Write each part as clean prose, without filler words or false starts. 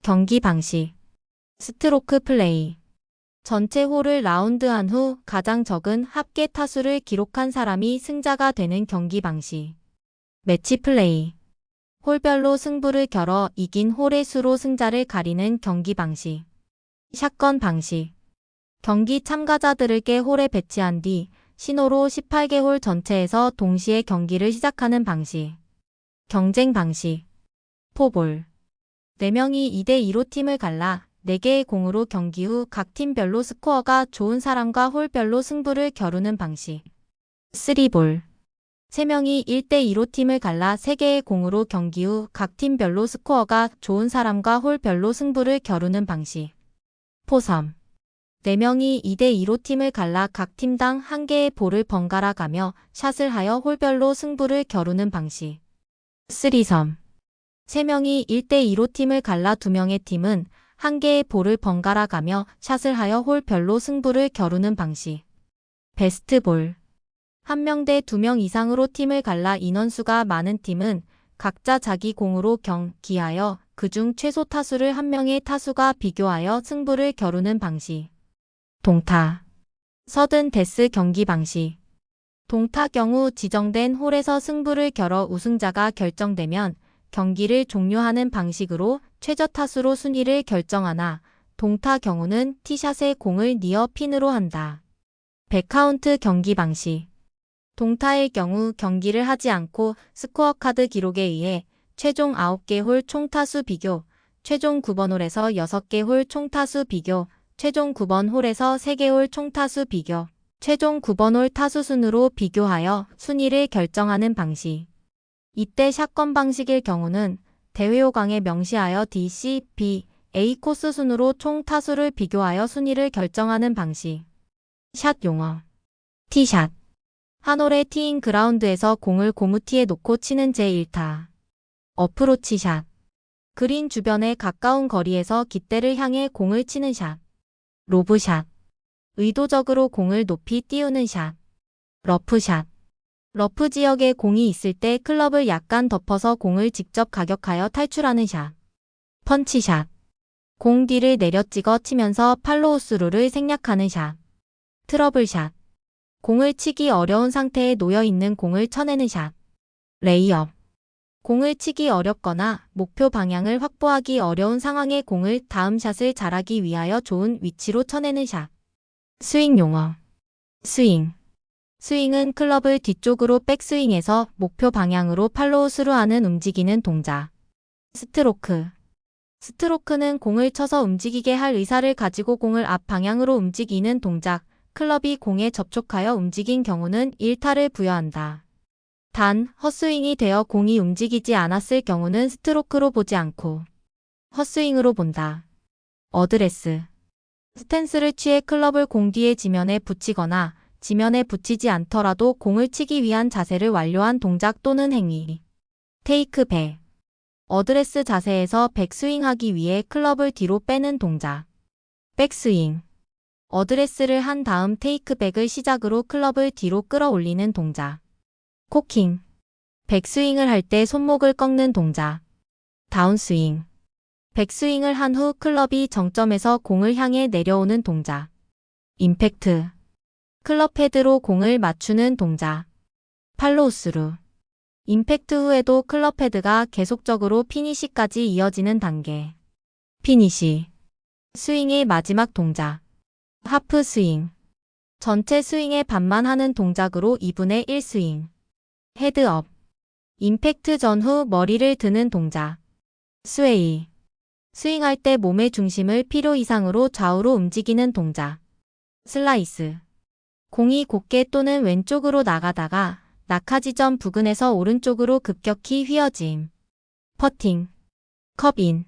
경기 방식. 스트로크 플레이. 전체 홀을 라운드한 후 가장 적은 합계 타수를 기록한 사람이 승자가 되는 경기 방식. 매치 플레이. 홀별로 승부를 겨뤄 이긴 홀의 수로 승자를 가리는 경기 방식. 샷건 방식. 경기 참가자들에게 홀에 배치한 뒤 신호로 18개 홀 전체에서 동시에 경기를 시작하는 방식. 경쟁 방식. 포볼. 4명이 2대2로 팀을 갈라 4개의 공으로 경기 후 각 팀별로 스코어가 좋은 사람과 홀별로 승부를 겨루는 방식. 3볼. 3명이 1대2로 팀을 갈라 3개의 공으로 경기 후 각 팀별로 스코어가 좋은 사람과 홀별로 승부를 겨루는 방식. 포섬. 4명이 2대2로 팀을 갈라 각 팀당 1개의 볼을 번갈아 가며 샷을 하여 홀별로 승부를 겨루는 방식. 3섬. 3명이 1대2로 팀을 갈라 2명의 팀은 1개의 볼을 번갈아 가며 샷을 하여 홀별로 승부를 겨루는 방식. 베스트볼. 1명 대 2명 이상으로 팀을 갈라 인원수가 많은 팀은 각자 자기 공으로 경기하여 그중 최소 타수를 1명의 타수가 비교하여 승부를 겨루는 방식. 동타. 서든 데스 경기 방식. 동타 경우 지정된 홀에서 승부를 겨뤄 우승자가 결정되면 경기를 종료하는 방식으로 최저 타수로 순위를 결정하나 동타 경우는 티샷에 공을 니어 핀으로 한다. 100카운트 경기 방식. 동타의 경우 경기를 하지 않고 스코어 카드 기록에 의해 최종 9개 홀 총타수 비교, 최종 9번 홀에서 6개 홀 총타수 비교, 최종 9번 홀에서 3개 홀 총타수 비교, 최종 9번 홀 타수 순으로 비교하여 순위를 결정하는 방식. 이때 샷건 방식일 경우는 대회 요강에 명시하여 D, C, B, A 코스 순으로 총 타수를 비교하여 순위를 결정하는 방식. 샷 용어. 티샷. 한 홀의 티인 그라운드에서 공을 고무티에 놓고 치는 제1타. 어프로치 샷. 그린 주변에 가까운 거리에서 깃대를 향해 공을 치는 샷. 로브샷. 의도적으로 공을 높이 띄우는 샷. 러프샷. 러프 지역에 공이 있을 때 클럽을 약간 덮어서 공을 직접 가격하여 탈출하는 샷. 펀치샷. 공 뒤를 내려 찍어 치면서 팔로우스루를 생략하는 샷. 트러블샷. 공을 치기 어려운 상태에 놓여 있는 공을 쳐내는 샷. 레이업. 공을 치기 어렵거나 목표 방향을 확보하기 어려운 상황의 공을 다음 샷을 잘하기 위하여 좋은 위치로 쳐내는 샷. 스윙 용어. 스윙. 스윙은 클럽을 뒤쪽으로 백스윙해서 목표 방향으로 팔로우스루 하는 움직이는 동작. 스트로크. 스트로크는 공을 쳐서 움직이게 할 의사를 가지고 공을 앞 방향으로 움직이는 동작. 클럽이 공에 접촉하여 움직인 경우는 1타를 부여한다. 단, 헛스윙이 되어 공이 움직이지 않았을 경우는 스트로크로 보지 않고 헛스윙으로 본다. 어드레스. 스탠스를 취해 클럽을 공 뒤의 지면에 붙이거나 지면에 붙이지 않더라도 공을 치기 위한 자세를 완료한 동작 또는 행위. 테이크 백. 어드레스 자세에서 백스윙하기 위해 클럽을 뒤로 빼는 동작. 백스윙. 어드레스를 한 다음 테이크백을 시작으로 클럽을 뒤로 끌어올리는 동작. 코킹. 백스윙을 할 때 손목을 꺾는 동작. 다운스윙. 백스윙을 한 후 클럽이 정점에서 공을 향해 내려오는 동작. 임팩트. 클럽 헤드로 공을 맞추는 동작. 팔로우스루. 임팩트 후에도 클럽 헤드가 계속적으로 피니시까지 이어지는 단계. 피니시. 스윙의 마지막 동작. 하프 스윙. 전체 스윙의 반만 하는 동작으로 2분의 1 스윙. 헤드업. 임팩트 전후 머리를 드는 동작. 스웨이. 스윙할 때 몸의 중심을 필요 이상으로 좌우로 움직이는 동작. 슬라이스. 공이 곧게 또는 왼쪽으로 나가다가 낙하 지점 부근에서 오른쪽으로 급격히 휘어짐. 퍼팅. 컵인.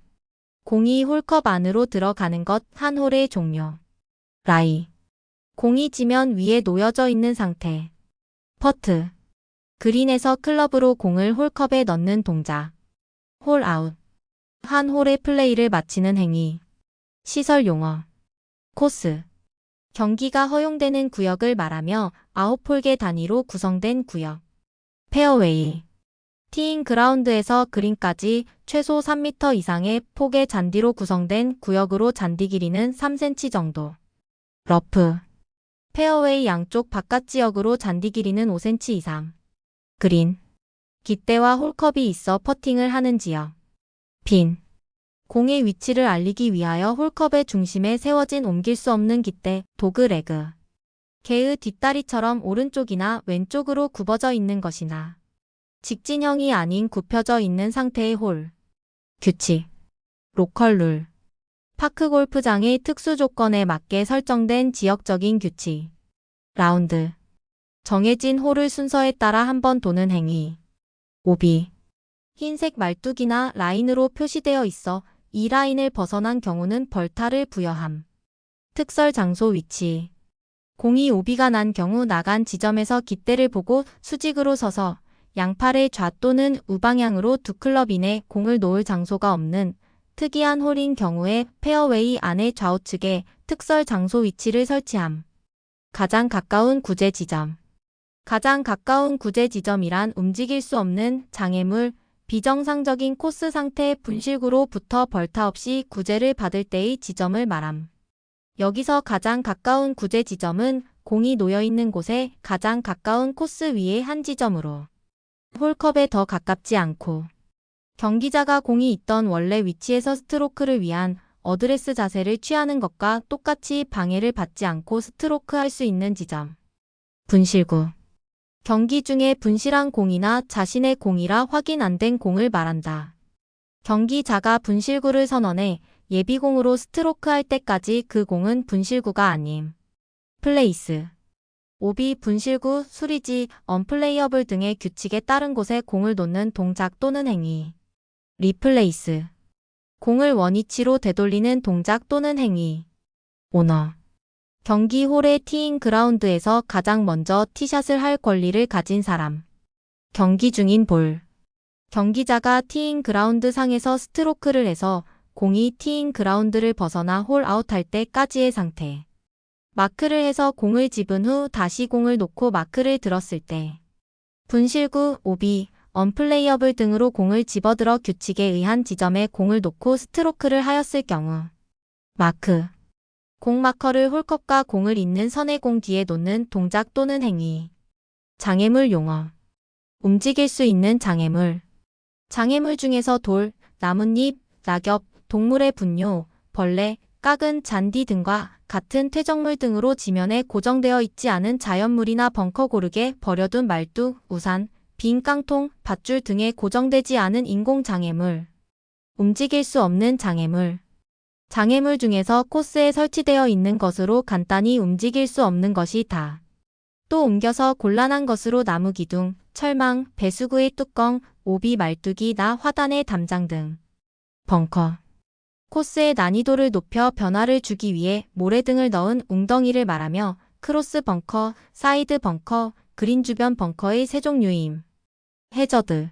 공이 홀컵 안으로 들어가는 것 한 홀의 종료. 라이. 공이 지면 위에 놓여져 있는 상태. 퍼트. 그린에서 클럽으로 공을 홀컵에 넣는 동작. 홀아웃. 한 홀의 플레이를 마치는 행위. 시설 용어. 코스. 경기가 허용되는 구역을 말하며 9홀개 단위로 구성된 구역. 페어웨이. 티잉 그라운드에서 그린까지 최소 3m 이상의 폭의 잔디로 구성된 구역으로 잔디 길이는 3cm 정도. 러프. 페어웨이 양쪽 바깥 지역으로 잔디 길이는 5cm 이상. 그린. 깃대와 홀컵이 있어 퍼팅을 하는 지역. 핀. 공의 위치를 알리기 위하여 홀컵의 중심에 세워진 옮길 수 없는 깃대, 도그레그. 개의 뒷다리처럼 오른쪽이나 왼쪽으로 굽어져 있는 것이나 직진형이 아닌 굽혀져 있는 상태의 홀. 규칙. 로컬 룰. 파크 골프장의 특수 조건에 맞게 설정된 지역적인 규칙. 라운드. 정해진 홀을 순서에 따라 한 번 도는 행위. 오비. 흰색 말뚝이나 라인으로 표시되어 있어 이 라인을 벗어난 경우는 벌타를 부여함. 특설 장소 위치. 공이 오비가 난 경우 나간 지점에서 깃대를 보고 수직으로 서서 양팔의 좌 또는 우방향으로 두 클럽 이내 공을 놓을 장소가 없는 특이한 홀인 경우에 페어웨이 안의 좌우측에 특설 장소 위치를 설치함. 가장 가까운 구제 지점. 가장 가까운 구제 지점이란 움직일 수 없는 장애물, 비정상적인 코스 상태 분실구로부터 벌타 없이 구제를 받을 때의 지점을 말함. 여기서 가장 가까운 구제 지점은 공이 놓여있는 곳에 가장 가까운 코스 위의 한 지점으로 홀컵에 더 가깝지 않고 경기자가 공이 있던 원래 위치에서 스트로크를 위한 어드레스 자세를 취하는 것과 똑같이 방해를 받지 않고 스트로크 할 수 있는 지점. 분실구. 경기 중에 분실한 공이나 자신의 공이라 확인 안 된 공을 말한다. 경기자가 분실구를 선언해 예비공으로 스트로크 할 때까지 그 공은 분실구가 아님. 플레이스. 오비, 분실구, 수리지, 언플레이어블 등의 규칙에 따른 곳에 공을 놓는 동작 또는 행위. 리플레이스. 공을 원위치로 되돌리는 동작 또는 행위. 오너. 경기 홀의 티잉 그라운드에서 가장 먼저 티샷을 할 권리를 가진 사람. 경기 중인 볼. 경기자가 티잉 그라운드 상에서 스트로크를 해서 공이 티잉 그라운드를 벗어나 홀 아웃할 때까지의 상태. 마크를 해서 공을 집은 후 다시 공을 놓고 마크를 들었을 때. 분실구, 오비, 언플레이어블 등으로 공을 집어들어 규칙에 의한 지점에 공을 놓고 스트로크를 하였을 경우. 마크. 공 마커를 홀컵과 공을 잇는 선의 공 뒤에 놓는 동작 또는 행위. 장애물 용어. 움직일 수 있는 장애물. 장애물 중에서 돌, 나뭇잎, 낙엽, 동물의 분뇨, 벌레, 깎은 잔디 등과 같은 퇴적물 등으로 지면에 고정되어 있지 않은 자연물이나 벙커 고르게 버려둔 말뚝, 우산, 빈 깡통, 밧줄 등에 고정되지 않은 인공 장애물. 움직일 수 없는 장애물. 장애물 중에서 코스에 설치되어 있는 것으로 간단히 움직일 수 없는 것이 다. 또 옮겨서 곤란한 것으로 나무 기둥, 철망, 배수구의 뚜껑, 오비 말뚝이 나 화단의 담장 등. 벙커. 코스의 난이도를 높여 변화를 주기 위해 모래 등을 넣은 웅덩이를 말하며 크로스 벙커, 사이드 벙커, 그린 주변 벙커의 세 종류임. 해저드.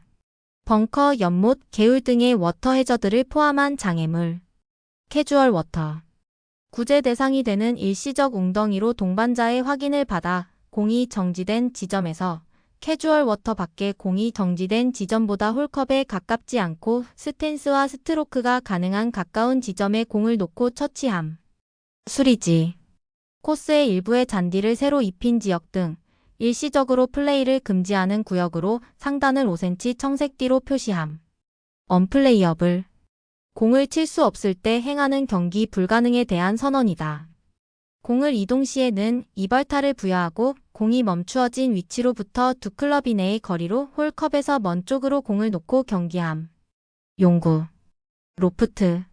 벙커, 연못, 개울 등의 워터 해저드를 포함한 장애물. 캐주얼 워터. 구제 대상이 되는 일시적 웅덩이로 동반자의 확인을 받아 공이 정지된 지점에서 캐주얼 워터 밖에 공이 정지된 지점보다 홀컵에 가깝지 않고 스탠스와 스트로크가 가능한 가까운 지점에 공을 놓고 처치함. 수리지. 코스의 일부에 잔디를 새로 입힌 지역 등 일시적으로 플레이를 금지하는 구역으로 상단을 5cm 청색띠로 표시함. 언플레이어블. 공을 칠 수 없을 때 행하는 경기 불가능에 대한 선언이다. 공을 이동 시에는 이벌타를 부여하고 공이 멈추어진 위치로부터 두 클럽 이내의 거리로 홀컵에서 먼 쪽으로 공을 놓고 경기함. 용구. 로프트.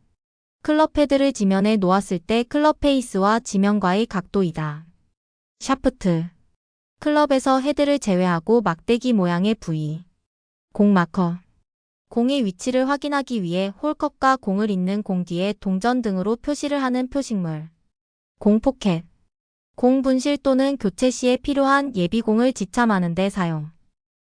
클럽 헤드를 지면에 놓았을 때 클럽 페이스와 지면과의 각도이다. 샤프트. 클럽에서 헤드를 제외하고 막대기 모양의 부위. 공 마커. 공의 위치를 확인하기 위해 홀컵과 공을 잇는 공 뒤에 동전 등으로 표시를 하는 표식물. 공 포켓. 공 분실 또는 교체 시에 필요한 예비공을 지참하는 데 사용.